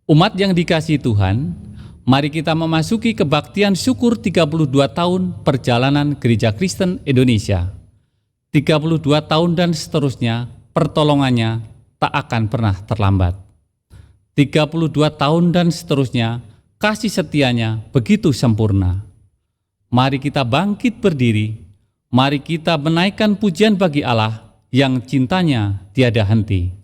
Umat yang dikasihi Tuhan, mari kita memasuki kebaktian syukur 32 tahun perjalanan Gereja Kristen Indonesia. 32 tahun dan seterusnya, pertolongannya tak akan pernah terlambat. 32 tahun dan seterusnya, kasih setianya begitu sempurna. Mari kita bangkit berdiri, mari kita menaikkan pujian bagi Allah yang cintanya tiada henti.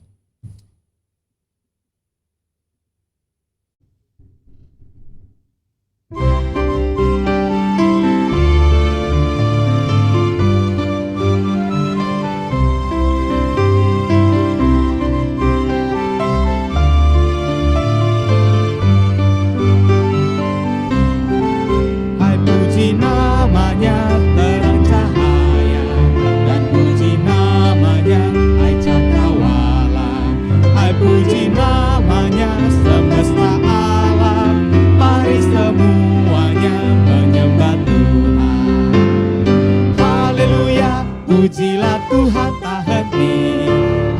Pujilah Tuhan tak henti,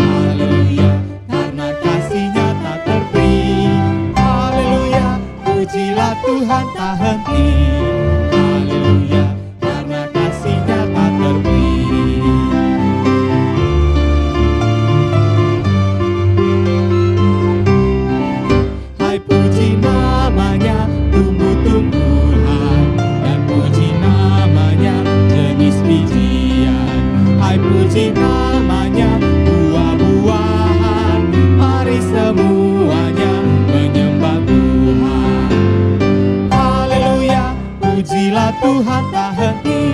haleluya, karena kasih-Nya tak terperi. Haleluya, pujilah Tuhan tak henti, haleluya, karena kasih-Nya tak terperi. Hai puji namanya tumbuh-tumbuhan, dan puji namanya jenis bijian. Hai puji namanya buah-buahan, mari semuanya menyembah Tuhan. Haleluya, pujilah Tuhan tak henti,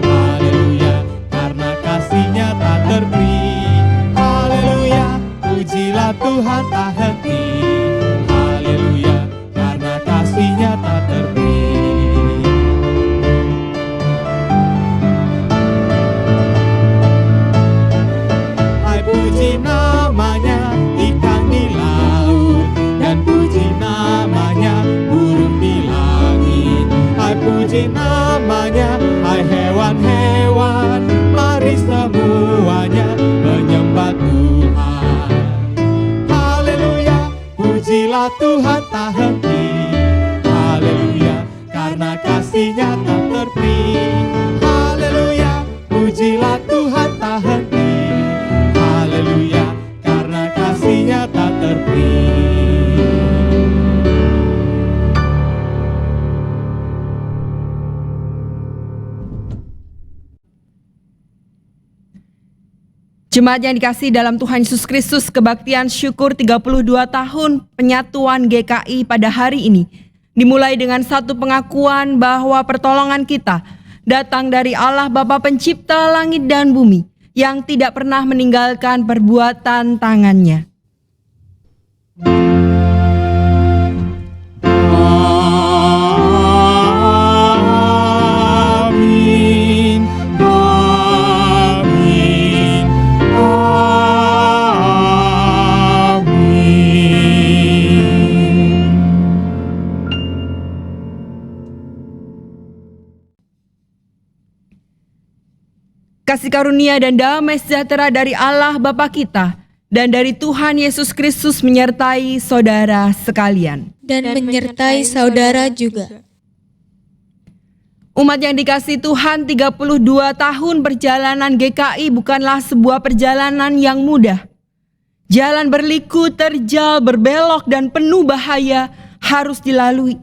haleluya, karena kasih-Nya tak terperi. Haleluya, pujilah Tuhan tak henti, haleluya, karena kasih-Nya tak terperi. Puji namanya ikan di laut, dan puji namanya burung di langit. Hai puji namanya, hai hewan-hewan, mari semuanya menyembah Tuhan. Haleluya, pujilah Tuhan tak henti, haleluya, karena kasih-Nya tak terperi. Haleluya, pujilah Tuhan tak henti, haleluya, karena kasih-Nya tak terperi. Jemaat yang dikasihi dalam Tuhan Yesus Kristus, kebaktian syukur 32 tahun penyatuan GKI pada hari ini dimulai dengan satu pengakuan bahwa pertolongan kita datang dari Allah Bapa Pencipta langit dan bumi yang tidak pernah meninggalkan perbuatan tangan-Nya. Amin, amin, amin. Kasih karunia dan damai sejahtera dari Allah Bapa kita dan dari Tuhan Yesus Kristus menyertai saudara sekalian. Dan menyertai saudara juga. Umat yang dikasihi Tuhan, 32 tahun perjalanan GKI bukanlah sebuah perjalanan yang mudah. Jalan berliku, terjal, berbelok, dan penuh bahaya harus dilalui.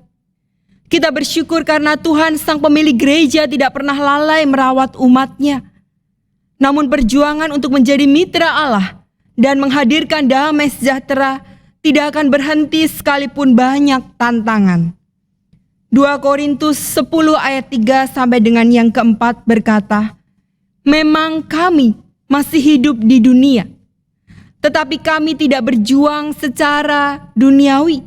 Kita bersyukur karena Tuhan Sang Pemilik Gereja tidak pernah lalai merawat umat-Nya. Namun perjuangan untuk menjadi mitra Allah dan menghadirkan damai sejahtera tidak akan berhenti sekalipun banyak tantangan. 2 Korintus 10 ayat 3 sampai dengan yang keempat berkata, memang kami masih hidup di dunia, tetapi kami tidak berjuang secara duniawi.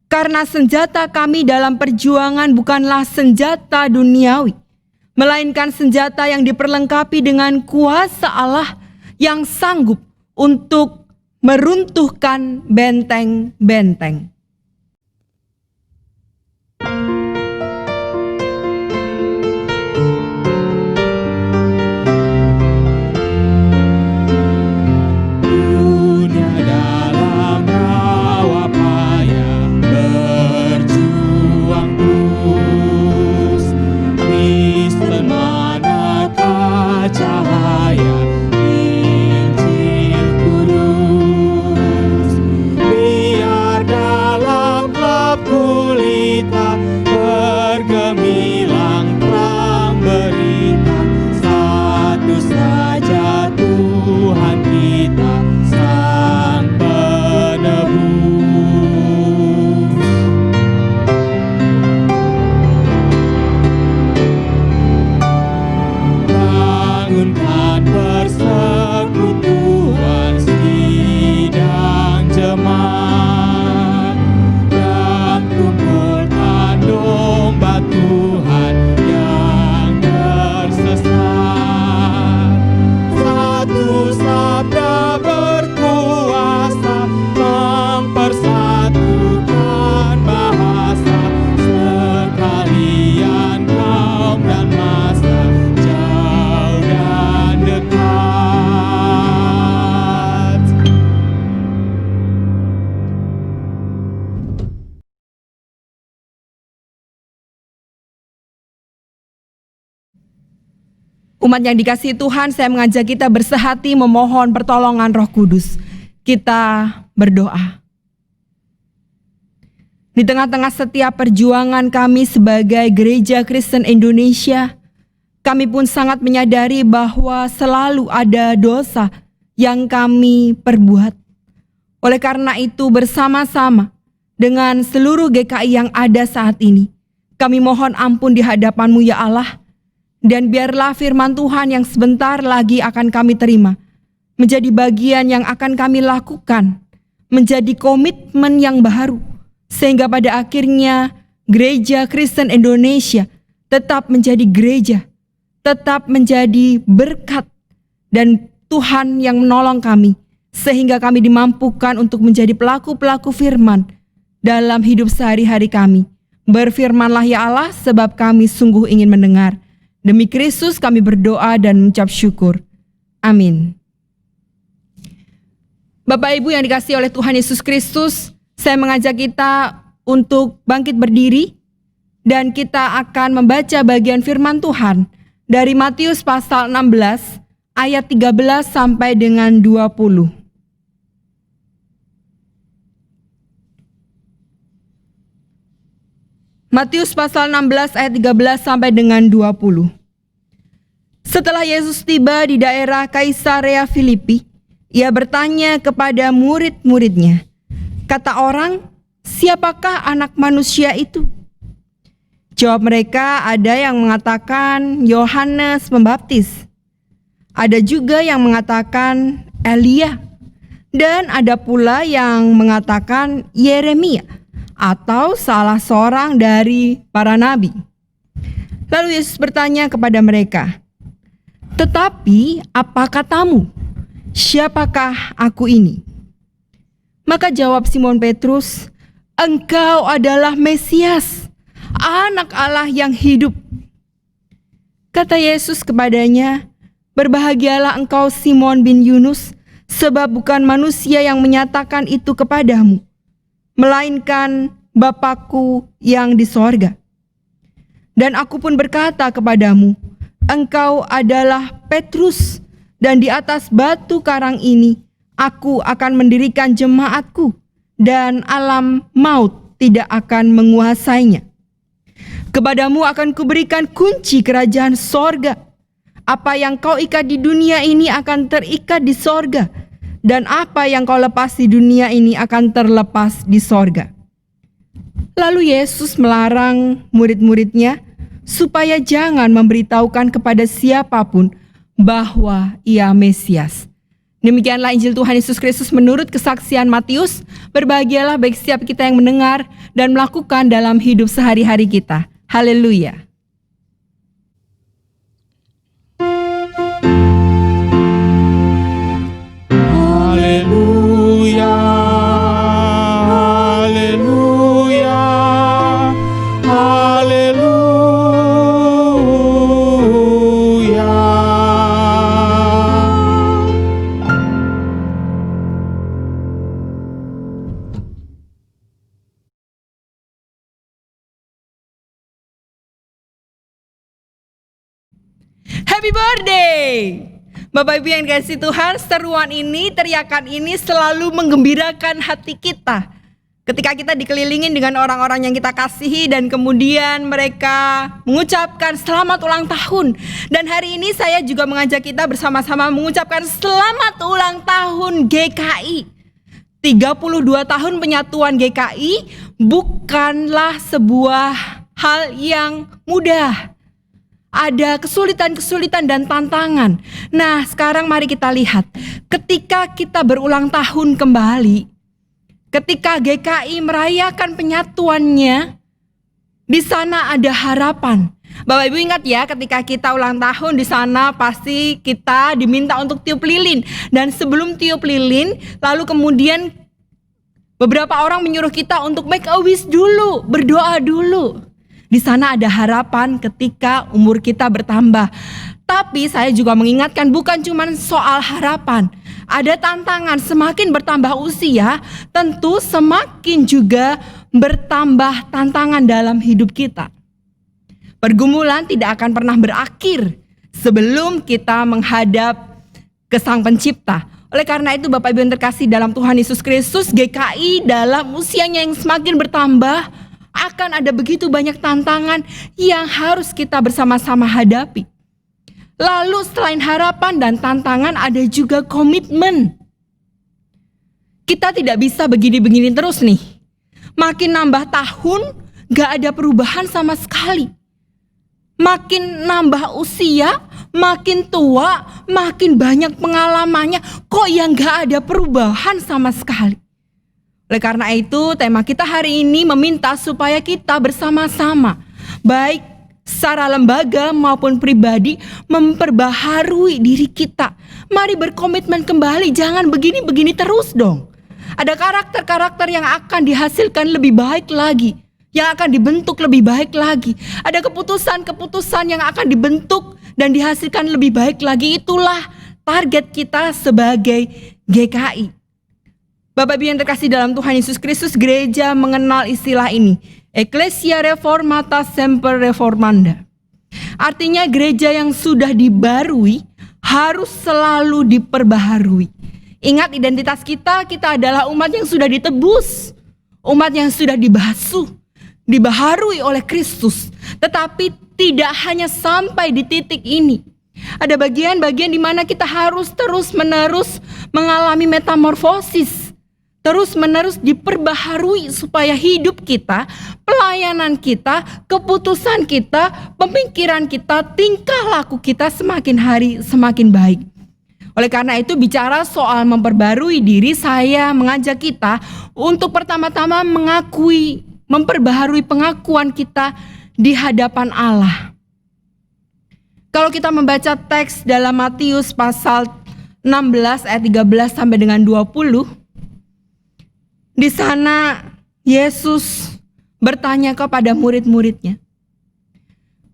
Karena senjata kami dalam perjuangan bukanlah senjata duniawi, melainkan senjata yang diperlengkapi dengan kuasa Allah yang sanggup untuk meruntuhkan benteng-benteng. Dunia dalam rawa payah Umat yang dikasihi Tuhan, saya mengajak kita bersehati memohon pertolongan Roh Kudus. Kita berdoa. Di tengah-tengah setiap perjuangan kami sebagai Gereja Kristen Indonesia, kami pun sangat menyadari bahwa selalu ada dosa yang kami perbuat. Oleh karena itu, bersama-sama dengan seluruh GKI yang ada saat ini, kami mohon ampun di hadapan-Mu ya Allah, dan biarlah firman Tuhan yang sebentar lagi akan kami terima menjadi bagian yang akan kami lakukan, menjadi komitmen yang baru, sehingga pada akhirnya Gereja Kristen Indonesia tetap menjadi gereja, tetap menjadi berkat, dan Tuhan yang menolong kami, sehingga kami dimampukan untuk menjadi pelaku-pelaku firman dalam hidup sehari-hari kami. Berfirmanlah ya Allah, sebab kami sungguh ingin mendengar. Demi Kristus kami berdoa dan mengucap syukur. Amin. Bapak Ibu yang dikasihi oleh Tuhan Yesus Kristus, saya mengajak kita untuk bangkit berdiri dan kita akan membaca bagian firman Tuhan dari Matius pasal 16 ayat 13 sampai dengan 20. Matius pasal 16 ayat 13 sampai dengan 20. Setelah Yesus tiba di daerah Kaisarea Filipi, ia bertanya kepada murid-muridnya, kata orang, siapakah anak manusia itu? Jawab mereka, ada yang mengatakan Yohanes Pembaptis, ada juga yang mengatakan Elia, dan ada pula yang mengatakan Yeremia, atau salah seorang dari para nabi. Lalu Yesus bertanya kepada mereka, tetapi apa katamu? Siapakah aku ini? Maka jawab Simon Petrus, engkau adalah Mesias, anak Allah yang hidup. Kata Yesus kepadanya, berbahagialah engkau Simon bin Yunus, sebab bukan manusia yang menyatakan itu kepadamu, melainkan Bapa-Ku yang di sorga. Dan aku pun berkata kepadamu, engkau adalah Petrus, dan di atas batu karang ini aku akan mendirikan jemaatku, dan alam maut tidak akan menguasainya. Kepadamu akan kuberikan kunci kerajaan sorga. Apa yang kau ikat di dunia ini akan terikat di sorga, dan apa yang kau lepas di dunia ini akan terlepas di sorga. Lalu Yesus melarang murid-muridnya supaya jangan memberitahukan kepada siapapun bahwa ia Mesias. Demikianlah Injil Tuhan Yesus Kristus menurut kesaksian Matius. Berbahagialah bagi setiap kita yang mendengar dan melakukan dalam hidup sehari-hari kita. Haleluya. Haleluya, haleluya, haleluya. Happy birthday! Bapak Ibu yang dikasihi Tuhan, seruan ini, teriakan ini selalu menggembirakan hati kita. Ketika kita dikelilingin dengan orang-orang yang kita kasihi dan kemudian mereka mengucapkan selamat ulang tahun. Dan hari ini saya juga mengajak kita bersama-sama mengucapkan selamat ulang tahun GKI. 32 tahun penyatuan GKI bukanlah sebuah hal yang mudah. Ada kesulitan-kesulitan dan tantangan. Nah, sekarang mari kita lihat. Ketika kita berulang tahun kembali, ketika GKI merayakan penyatuannya, di sana ada harapan. Bapak Ibu ingat ya, ketika kita ulang tahun di sana pasti kita diminta untuk tiup lilin. Dan sebelum tiup lilin, lalu kemudian beberapa orang menyuruh kita untuk make a wish dulu, berdoa dulu. Di sana ada harapan ketika umur kita bertambah. Tapi saya juga mengingatkan bukan cuma soal harapan. Ada tantangan, semakin bertambah usia, tentu semakin juga bertambah tantangan dalam hidup kita. Pergumulan tidak akan pernah berakhir sebelum kita menghadap ke Sang Pencipta. Oleh karena itu Bapak Ibu yang terkasih dalam Tuhan Yesus Kristus, GKI dalam usianya yang semakin bertambah, akan ada begitu banyak tantangan yang harus kita bersama-sama hadapi. Lalu selain harapan dan tantangan ada juga komitmen. Kita tidak bisa begini-begini terus nih. Makin nambah tahun, gak ada perubahan sama sekali. Makin nambah usia, makin tua, makin banyak pengalamannya, kok yang gak ada perubahan sama sekali. Oleh karena itu, tema kita hari ini meminta supaya kita bersama-sama, baik secara lembaga maupun pribadi, memperbaharui diri kita. Mari berkomitmen kembali, jangan begini-begini terus dong. Ada karakter-karakter yang akan dihasilkan lebih baik lagi, yang akan dibentuk lebih baik lagi. Ada keputusan-keputusan yang akan dibentuk dan dihasilkan lebih baik lagi. Itulah target kita sebagai GKI. Bapak Ibu yang terkasih dalam Tuhan Yesus Kristus, gereja mengenal istilah ini, Ecclesia Reformata Semper Reformanda. Artinya gereja yang sudah dibarui harus selalu diperbaharui. Ingat identitas kita adalah umat yang sudah ditebus, umat yang sudah dibasuh, dibaharui oleh Kristus. Tetapi tidak hanya sampai di titik ini. Ada bagian-bagian di mana kita harus terus-menerus mengalami metamorfosis. Terus-menerus diperbaharui supaya hidup kita, pelayanan kita, keputusan kita, pemikiran kita, tingkah laku kita semakin hari semakin baik. Oleh karena itu bicara soal memperbarui diri, saya mengajak kita untuk pertama-tama memperbaharui pengakuan kita di hadapan Allah. Kalau kita membaca teks dalam Matius pasal 16 ayat 13 sampai dengan 20, di sana Yesus bertanya kepada murid-muridnya,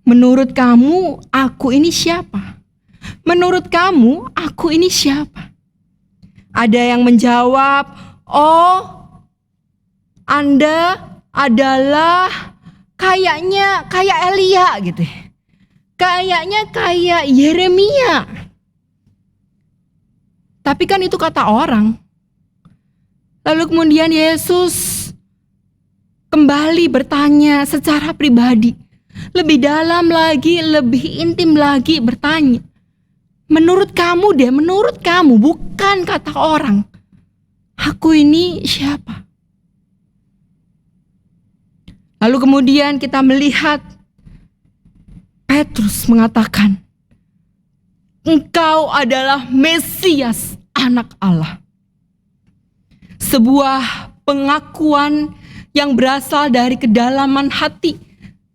menurut kamu aku ini siapa? Menurut kamu aku ini siapa? Ada yang menjawab, oh Anda adalah kayak Elia gitu. Kayaknya kayak Yeremia. Tapi kan itu kata orang. Lalu kemudian Yesus kembali bertanya secara pribadi. Lebih dalam lagi, lebih intim lagi bertanya. Menurut kamu deh, menurut kamu, bukan kata orang. Aku ini siapa? Lalu kemudian kita melihat Petrus mengatakan, engkau adalah Mesias, anak Allah. Sebuah pengakuan yang berasal dari kedalaman hati,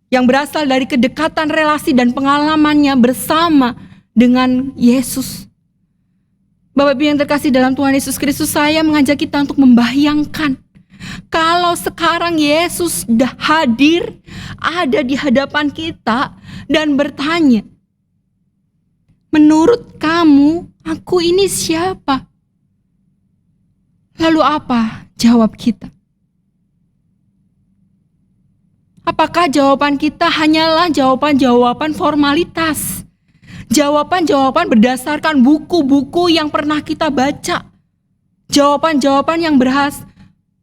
yang berasal dari kedekatan relasi dan pengalamannya bersama dengan Yesus. Bapak Ibu yang terkasih dalam Tuhan Yesus Kristus, saya mengajak kita untuk membayangkan kalau sekarang Yesus sudah hadir, ada di hadapan kita dan bertanya, menurut kamu aku ini siapa? Lalu apa jawab kita? Apakah jawaban kita hanyalah jawaban-jawaban formalitas? Jawaban-jawaban berdasarkan buku-buku yang pernah kita baca. Jawaban-jawaban yang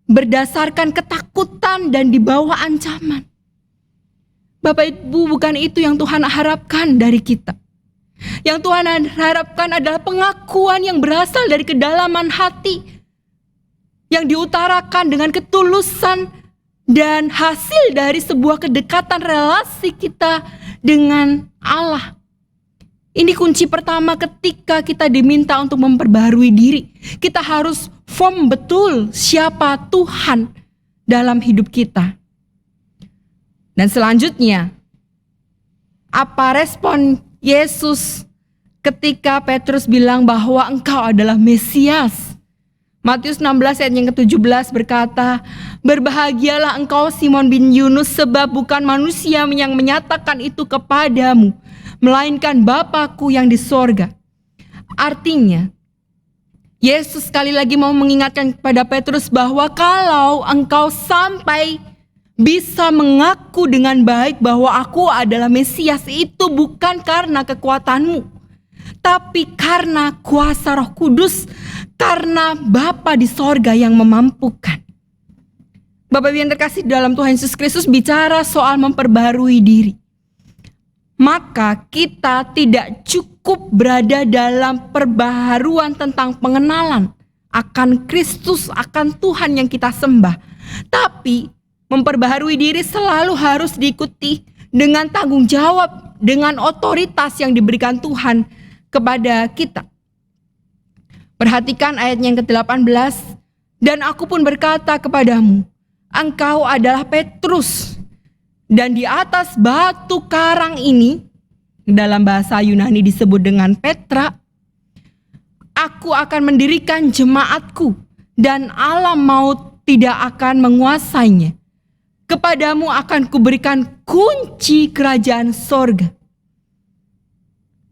berdasarkan ketakutan dan di bawah ancaman. Bapak Ibu, bukan itu yang Tuhan harapkan dari kita. Yang Tuhan harapkan adalah pengakuan yang berasal dari kedalaman hati, yang diutarakan dengan ketulusan dan hasil dari sebuah kedekatan relasi kita dengan Allah. Ini kunci pertama ketika kita diminta untuk memperbaharui diri. Kita harus firm betul siapa Tuhan dalam hidup kita. Dan selanjutnya, apa respon Yesus ketika Petrus bilang bahwa engkau adalah Mesias? Matius 16 ayat yang ke-17 berkata, berbahagialah engkau Simon bin Yunus, sebab bukan manusia yang menyatakan itu kepadamu, melainkan Bapa-Ku yang di sorga. Artinya, Yesus sekali lagi mau mengingatkan kepada Petrus bahwa kalau engkau sampai bisa mengaku dengan baik bahwa aku adalah Mesias itu bukan karena kekuatanmu, tapi karena kuasa Roh Kudus, karena Bapa di sorga yang memampukan. Bapak Ibu yang terkasih dalam Tuhan Yesus Kristus bicara soal memperbarui diri. Maka kita tidak cukup berada dalam perbaharuan tentang pengenalan akan Kristus, akan Tuhan yang kita sembah. Tapi memperbaharui diri selalu harus diikuti dengan tanggung jawab, dengan otoritas yang diberikan Tuhan kepada kita. Perhatikan ayat yang ke-18. Dan aku pun berkata kepadamu, engkau adalah Petrus, dan di atas batu karang ini, dalam bahasa Yunani disebut dengan Petra, aku akan mendirikan jemaatku, dan alam maut tidak akan menguasainya. Kepadamu akan kuberikan kunci kerajaan sorga.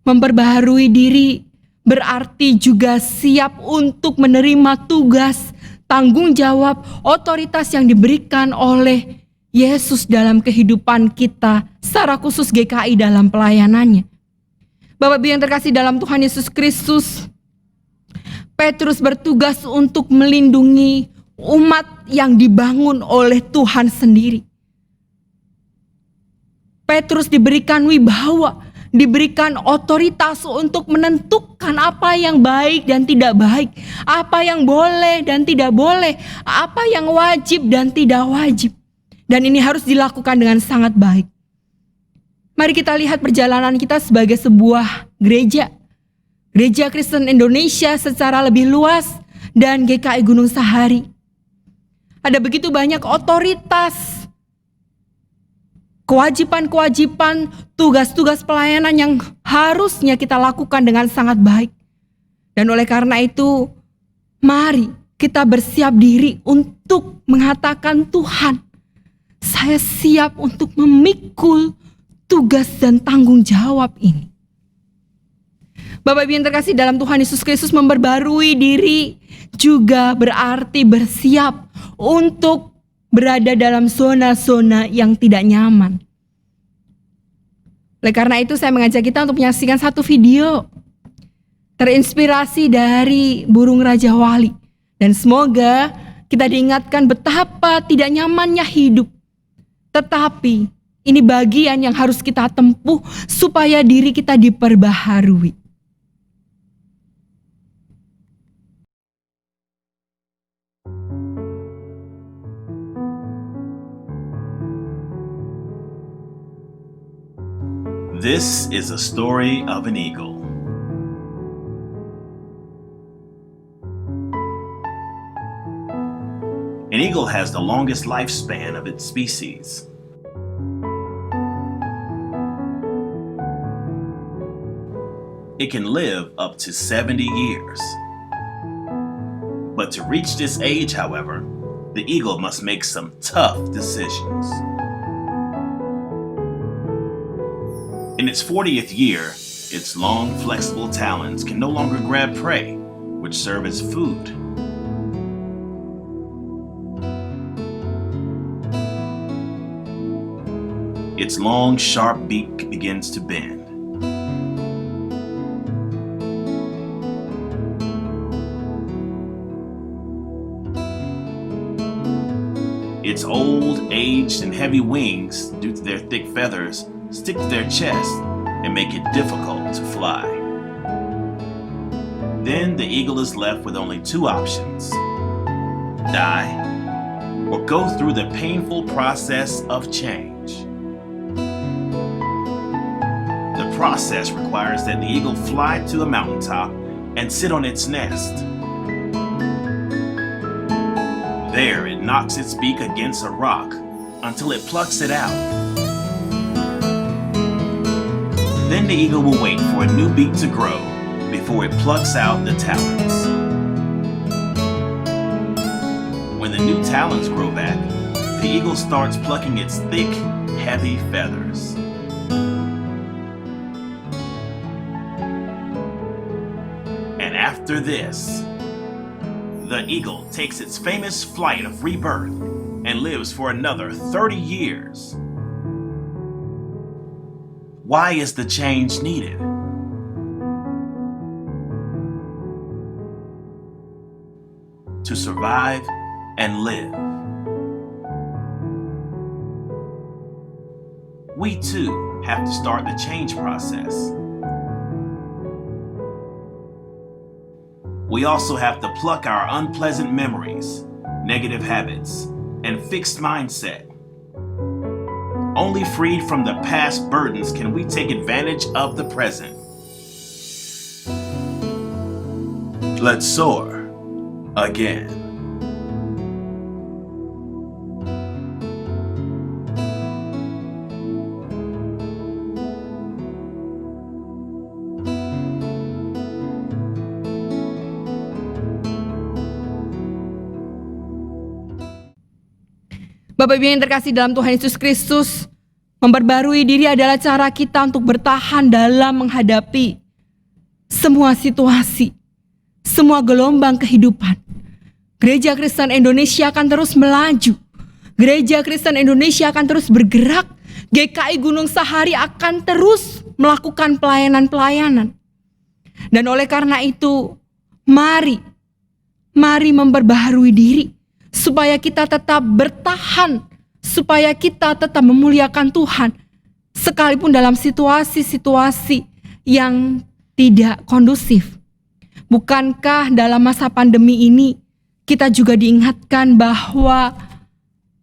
Memperbaharui diri berarti juga siap untuk menerima tugas, tanggung jawab, otoritas yang diberikan oleh Yesus dalam kehidupan kita, secara khusus GKI dalam pelayanannya. Bapak Ibu yang terkasih dalam Tuhan Yesus Kristus, Petrus bertugas untuk melindungi umat yang dibangun oleh Tuhan sendiri. Petrus diberikan wibawa, diberikan otoritas untuk menentukan apa yang baik dan tidak baik, apa yang boleh dan tidak boleh, apa yang wajib dan tidak wajib. Dan ini harus dilakukan dengan sangat baik. Mari kita lihat perjalanan kita sebagai sebuah gereja. Gereja Kristen Indonesia secara lebih luas dan GKI Gunung Sahari. Ada begitu banyak otoritas, kewajiban-kewajiban, tugas-tugas pelayanan yang harusnya kita lakukan dengan sangat baik. Dan oleh karena itu, mari kita bersiap diri untuk mengatakan, Tuhan, saya siap untuk memikul tugas dan tanggung jawab ini. Bapak Ibu yang terkasih dalam Tuhan Yesus Kristus, memperbarui diri juga berarti bersiap untuk berada dalam zona-zona yang tidak nyaman. Oleh karena itu saya mengajak kita untuk menyaksikan satu video terinspirasi dari burung Raja Wali. Dan semoga kita diingatkan betapa tidak nyamannya hidup. Tetapi ini bagian yang harus kita tempuh supaya diri kita diperbaharui. This is a story of an eagle. An eagle has the longest lifespan of its species. It can live up to 70 years. But to reach this age, however, the eagle must make some tough decisions. In its 40th year, its long, flexible talons can no longer grab prey, which serve as food. Its long, sharp beak begins to bend. Its old, aged, and heavy wings, due to their thick feathers, stick to their chest and make it difficult to fly. Then the eagle is left with only two options: die or go through the painful process of change. The process requires that the eagle fly to a mountaintop and sit on its nest. There it knocks its beak against a rock until it plucks it out. Then the eagle will wait for a new beak to grow before it plucks out the talons. When the new talons grow back, the eagle starts plucking its thick, heavy feathers. And after this, the eagle takes its famous flight of rebirth and lives for another 30 years. Why is the change needed? To survive and live. We too have to start the change process. We also have to pluck our unpleasant memories, negative habits, and fixed mindset. Only freed from the past burdens can we take advantage of the present. Let's soar again. Bapak Ibu yang terkasih dalam Tuhan Yesus Kristus, memperbarui diri adalah cara kita untuk bertahan dalam menghadapi semua situasi, semua gelombang kehidupan. Gereja Kristen Indonesia akan terus melaju. Gereja Kristen Indonesia akan terus bergerak. GKI Gunung Sahari akan terus melakukan pelayanan-pelayanan. Dan oleh karena itu, mari memperbaharui diri. Supaya kita tetap bertahan, supaya kita tetap memuliakan Tuhan, sekalipun dalam situasi-situasi yang tidak kondusif. Bukankah dalam masa pandemi ini, kita juga diingatkan bahwa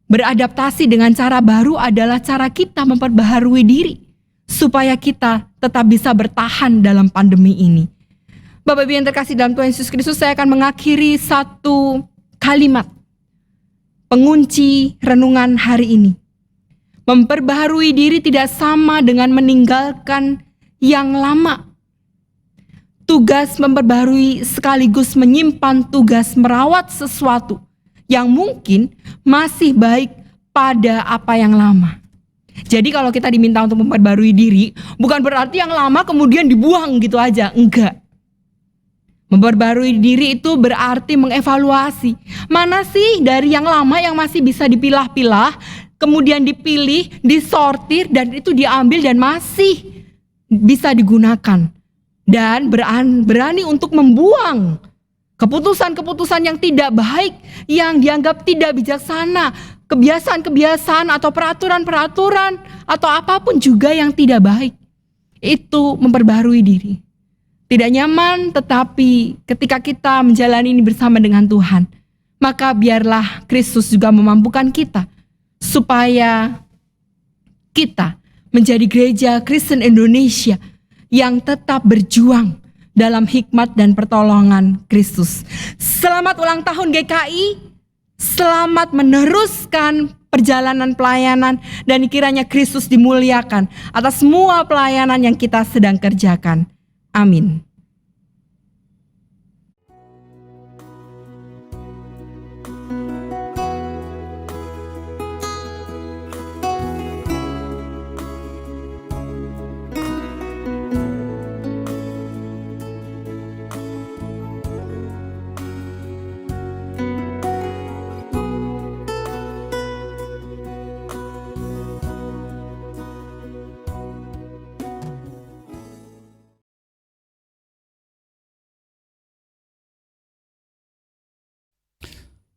beradaptasi dengan cara baru adalah cara kita memperbaharui diri, supaya kita tetap bisa bertahan dalam pandemi ini. Bapak Ibu yang terkasih dalam Tuhan Yesus Kristus, saya akan mengakhiri satu kalimat pengunci renungan hari ini. Memperbaharui diri tidak sama dengan meninggalkan yang lama. Tugas memperbaharui sekaligus menyimpan tugas merawat sesuatu yang mungkin masih baik pada apa yang lama. Jadi kalau kita diminta untuk memperbaharui diri, bukan berarti yang lama kemudian dibuang gitu aja, enggak. Memperbarui diri itu berarti mengevaluasi. Mana sih dari yang lama yang masih bisa dipilah-pilah, kemudian dipilih, disortir, dan itu diambil dan masih bisa digunakan. Dan berani untuk membuang keputusan-keputusan yang tidak baik, yang dianggap tidak bijaksana, kebiasaan-kebiasaan atau peraturan-peraturan, atau apapun juga yang tidak baik. Itu memperbarui diri. Tidak nyaman, tetapi ketika kita menjalani ini bersama dengan Tuhan, maka biarlah Kristus juga memampukan kita, supaya kita menjadi gereja Kristen Indonesia yang tetap berjuang dalam hikmat dan pertolongan Kristus. Selamat ulang tahun GKI, selamat meneruskan perjalanan pelayanan, dan kiranya Kristus dimuliakan atas semua pelayanan yang kita sedang kerjakan. Amin.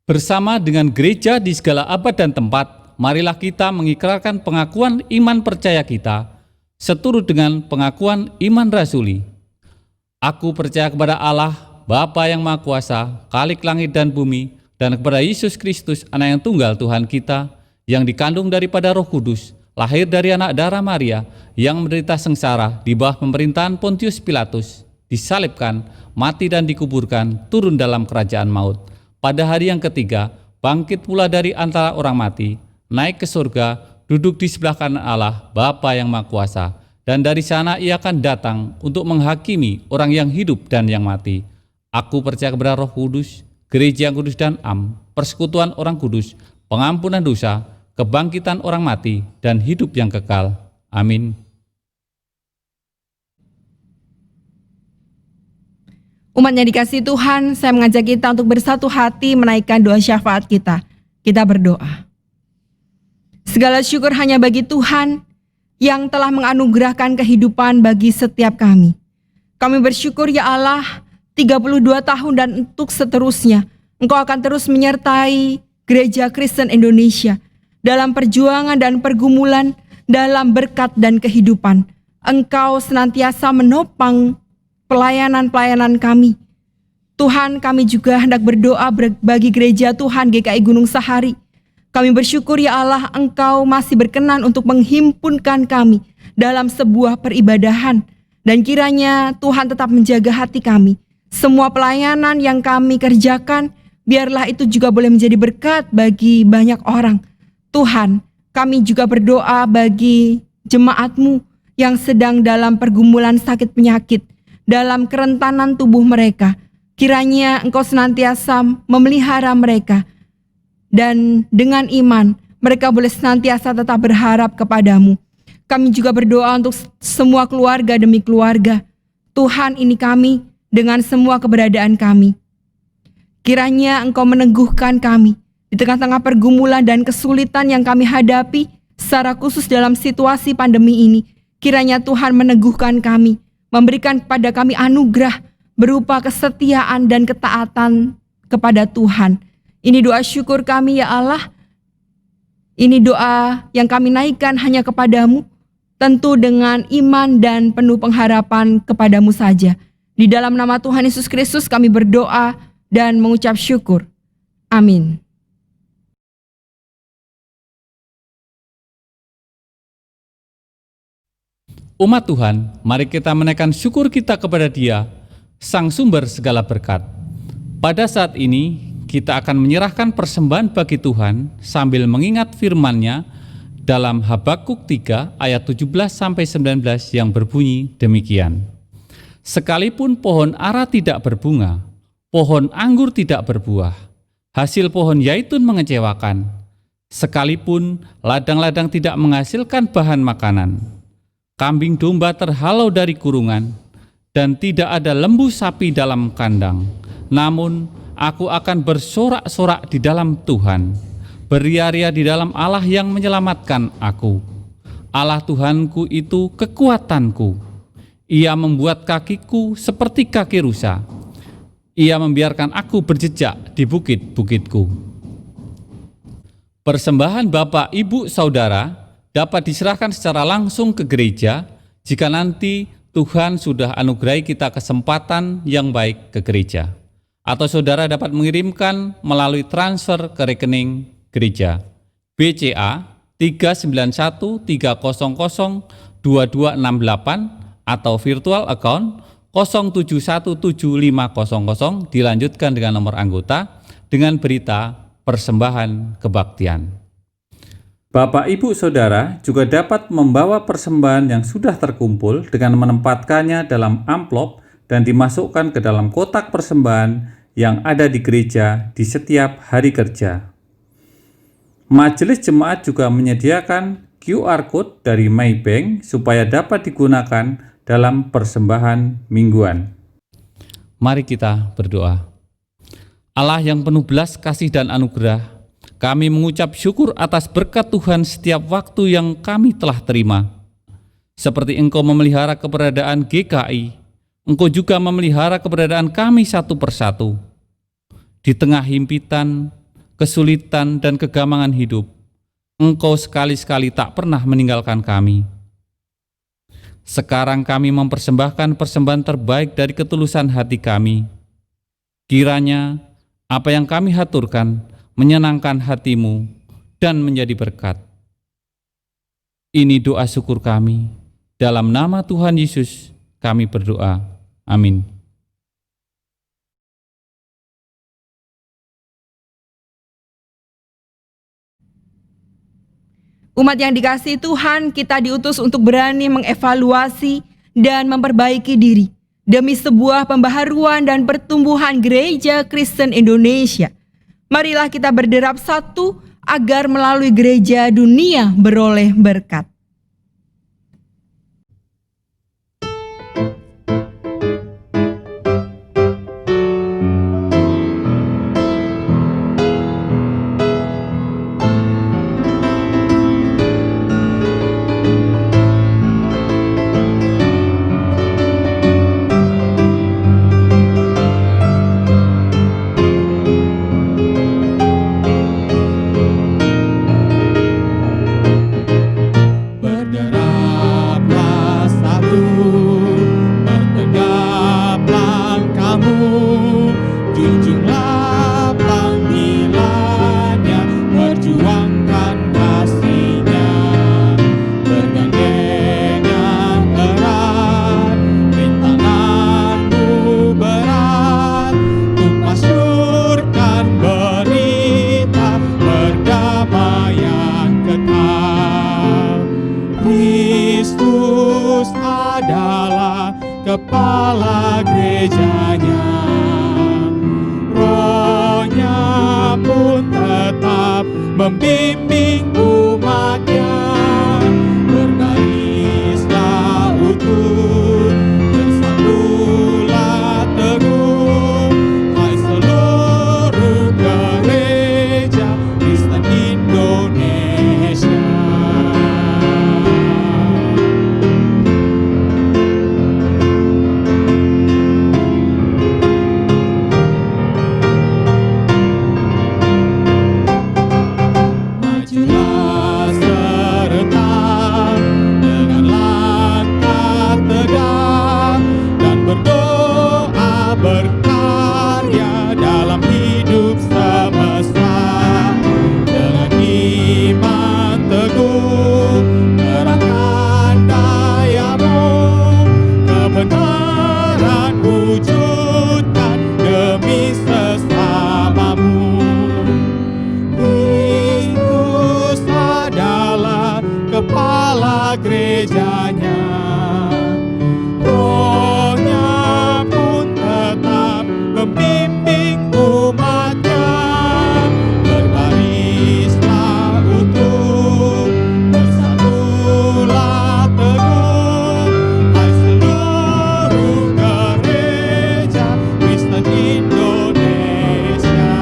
Bersama dengan gereja di segala abad dan tempat, marilah kita mengikrarkan pengakuan iman percaya kita, seturut dengan pengakuan iman rasuli. Aku percaya kepada Allah, Bapa yang Maha Kuasa, Khalik langit dan bumi, dan kepada Yesus Kristus, Anak yang tunggal Tuhan kita, yang dikandung daripada Roh Kudus, lahir dari anak darah Maria, yang menderita sengsara di bawah pemerintahan Pontius Pilatus, disalibkan, mati dan dikuburkan, turun dalam kerajaan maut. Pada hari yang ketiga, bangkit pula dari antara orang mati, naik ke surga, duduk di sebelah kanan Allah, Bapa yang Maha Kuasa, dan dari sana ia akan datang untuk menghakimi orang yang hidup dan yang mati. Aku percaya kepada Roh Kudus, gereja yang kudus dan am, persekutuan orang kudus, pengampunan dosa, kebangkitan orang mati, dan hidup yang kekal. Amin. Umat yang dikasihi Tuhan, saya mengajak kita untuk bersatu hati menaikkan doa syafaat kita. Kita berdoa. Segala syukur hanya bagi Tuhan yang telah menganugerahkan kehidupan bagi setiap kami. Kami bersyukur ya Allah, 32 tahun dan untuk seterusnya, Engkau akan terus menyertai Gereja Kristen Indonesia dalam perjuangan dan pergumulan, dalam berkat dan kehidupan. Engkau senantiasa menopang pelayanan-pelayanan kami. Tuhan, kami juga hendak berdoa bagi gereja Tuhan GKI Gunung Sahari. Kami bersyukur ya Allah, Engkau masih berkenan untuk menghimpunkan kami dalam sebuah peribadahan. Dan kiranya Tuhan tetap menjaga hati kami. Semua pelayanan yang kami kerjakan, biarlah itu juga boleh menjadi berkat bagi banyak orang. Tuhan, kami juga berdoa bagi jemaat-Mu yang sedang dalam pergumulan sakit penyakit, dalam kerentanan tubuh mereka. Kiranya Engkau senantiasa memelihara mereka, dan dengan iman mereka boleh senantiasa tetap berharap kepadamu. Kami juga berdoa untuk semua keluarga demi keluarga. Tuhan, ini kami dengan semua keberadaan kami. Kiranya Engkau meneguhkan kami di tengah-tengah pergumulan dan kesulitan yang kami hadapi, secara khusus dalam situasi pandemi ini. Kiranya Tuhan meneguhkan kami, memberikan kepada kami anugerah berupa kesetiaan dan ketaatan kepada Tuhan. Ini doa syukur kami ya Allah. Ini doa yang kami naikkan hanya kepadamu, tentu dengan iman dan penuh pengharapan kepadamu saja. Di dalam nama Tuhan Yesus Kristus kami berdoa dan mengucap syukur. Amin. Umat Tuhan, mari kita menaikkan syukur kita kepada Dia, Sang Sumber segala berkat. Pada saat ini, kita akan menyerahkan persembahan bagi Tuhan sambil mengingat firman-Nya dalam Habakuk 3 ayat 17-19 yang berbunyi demikian. Sekalipun pohon ara tidak berbunga, pohon anggur tidak berbuah, hasil pohon zaitun mengecewakan, sekalipun ladang-ladang tidak menghasilkan bahan makanan, kambing domba terhalau dari kurungan, dan tidak ada lembu sapi dalam kandang, namun aku akan bersorak-sorak di dalam Tuhan, beria-ria di dalam Allah yang menyelamatkan aku. Allah Tuhanku itu kekuatanku. Ia membuat kakiku seperti kaki rusa. Ia membiarkan aku berjejak di bukit-bukitku. Persembahan Bapak, Ibu, Saudara dapat diserahkan secara langsung ke gereja jika nanti Tuhan sudah anugerahi kita kesempatan yang baik ke gereja. Atau saudara dapat mengirimkan melalui transfer ke rekening gereja BCA 39130022268 atau virtual account 07175000 dilanjutkan dengan nomor anggota dengan berita persembahan kebaktian. Bapak, Ibu, Saudara juga dapat membawa persembahan yang sudah terkumpul dengan menempatkannya dalam amplop dan dimasukkan ke dalam kotak persembahan yang ada di gereja di setiap hari kerja. Majelis Jemaat juga menyediakan QR Code dari Maybank supaya dapat digunakan dalam persembahan mingguan. Mari kita berdoa. Allah yang penuh belas kasih dan anugerah, kami mengucap syukur atas berkat Tuhan setiap waktu yang kami telah terima. Seperti Engkau memelihara keberadaan GKI, Engkau juga memelihara keberadaan kami satu persatu. Di tengah himpitan, kesulitan, dan kegamangan hidup, Engkau sekali-sekali tak pernah meninggalkan kami. Sekarang kami mempersembahkan persembahan terbaik dari ketulusan hati kami. Kiranya apa yang kami haturkan menyenangkan hati-Mu dan menjadi berkat. Ini doa syukur kami. Dalam nama Tuhan Yesus kami berdoa. Amin. Umat yang dikasihi Tuhan, kita diutus untuk berani mengevaluasi dan memperbaiki diri demi sebuah pembaharuan dan pertumbuhan Gereja Kristen Indonesia. Marilah kita berderap satu agar melalui gereja dunia beroleh berkat. kepala gerejanya. Rohnya pun tetap membimbing umatnya. Berbarislah utuh, bersatulah teguh, hai seluruh gereja Kristen Indonesia. Majulah serentak dengan langkah tegak dan berdoa berkarya dalam hidup semesta. Dengan iman teguh kerahkan dayamu, kebenaran wujudkan demi sesamamu. Kristus adalah kepala gerejanya. Rohnya pun tetap membimbing umatnya. Berbarislah utuh, bersatulah teguh, hai seluruh gereja Kristen Indonesia.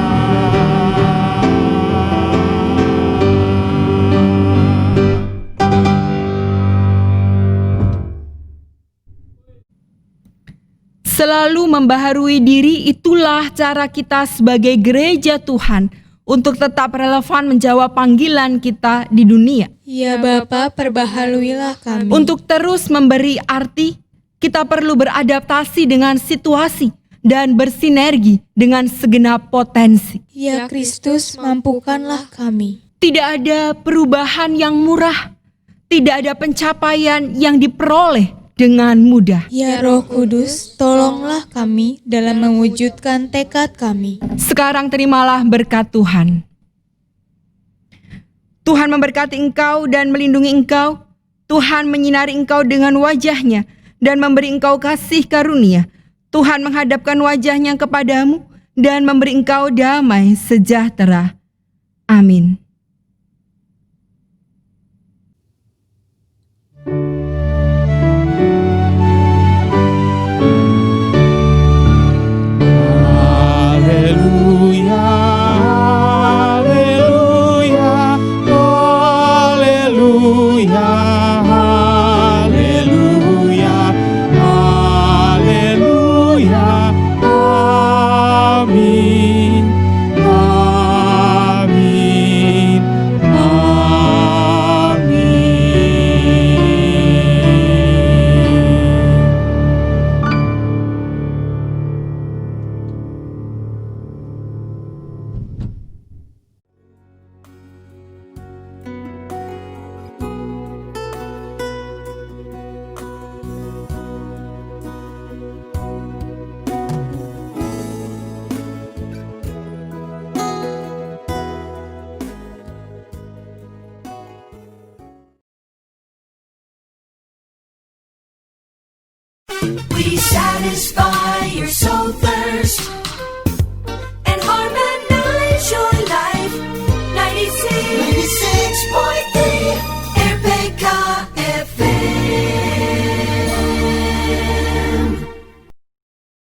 Selalu membaharui diri, itulah cara kita sebagai gereja Tuhan untuk tetap relevan menjawab panggilan kita di dunia. Ya Bapa, perbaharuilah kami. Untuk terus memberi arti, kita perlu beradaptasi dengan situasi dan bersinergi dengan segenap potensi. Ya Kristus, mampukanlah kami. Tidak ada perubahan yang murah, tidak ada pencapaian yang diperoleh dengan mudah. Ya Roh Kudus, tolonglah kami dalam mewujudkan tekad kami. Sekarang terimalah berkat Tuhan. Tuhan memberkati engkau dan melindungi engkau. Tuhan menyinari engkau dengan wajah-Nya dan memberi engkau kasih karunia. Tuhan menghadapkan wajah-Nya kepadamu dan memberi engkau damai sejahtera. Amin.